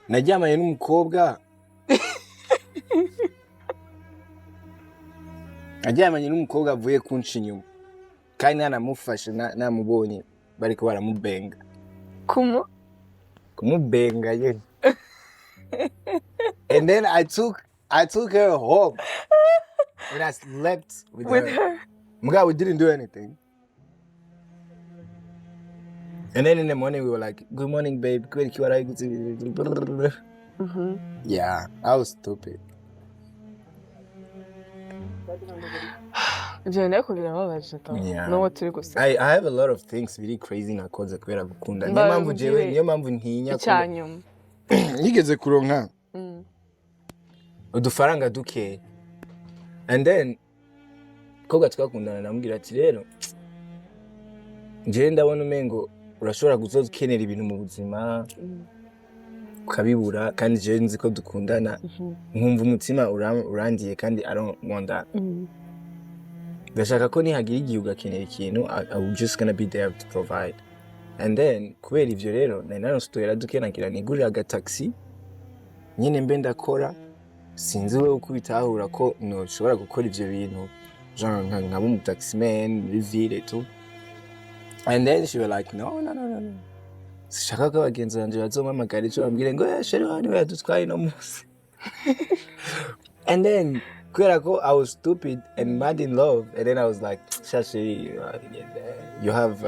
Naryamanye n'umukobwa. Naryamanye n'umukobwa avuye kunca inyuma. Kandi naramufashe namubonye bariko baramubenga. Kumubenga yene. And then I took her home. And I slept with her. Mugabo, we didn't do anything. And then in the morning we were like, good morning, babe. Yeah, I was stupid. Yeah. I have a lot of things really crazy nakoze kubera gukunda. Niyo mpamvu ntinya icyanyuma. Nigeze kuronka udufaranga duke. And then koga twakundana namubwira ati rero nje ndabona umengo urashobora guzoza ukenera ibintu mu buzima ukabibura kandi je nzi ko dukundana nkumva umutima urangiye kandi I don't want that. Ndashaka ko nihagira igihe ugakenera ikintu I will just gonna be there to provide. And then kubera ivyo rero naranostera dukenagira nigurira agataxi nyine mbe ndakora sinzi we uko bitahura ko noshobora gukora ivyo bintu genre nkaba mu taximan muri ville et tout. And then she was like no. Sishaka ko abagenzi banje bazomamagara ico bambwire ngo sheri wani we yadutwaye no musi. And then kubera ko I was stupid and mad in love, and then I was like shashi you have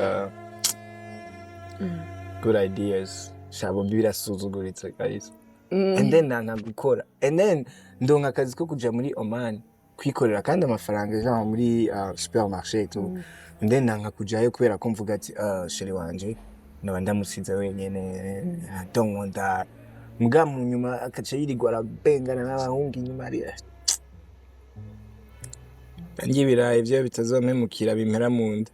good ideas shabo mbira suzuguritse guys. And then nangagukora, and then ndonka akazi ko kuja muri Oman kwikorera kandi amafaranga genre muri supermarché tu. And then nangakujayo kubera ko mvuga ati sheri wanje naba ndamusize wenyene I don't want that. Muga mu nyuma akaca yirirwa arabengana n'abahungu inyuma ari Ngiye biraye byo bitazomemukira bimpera mu nda.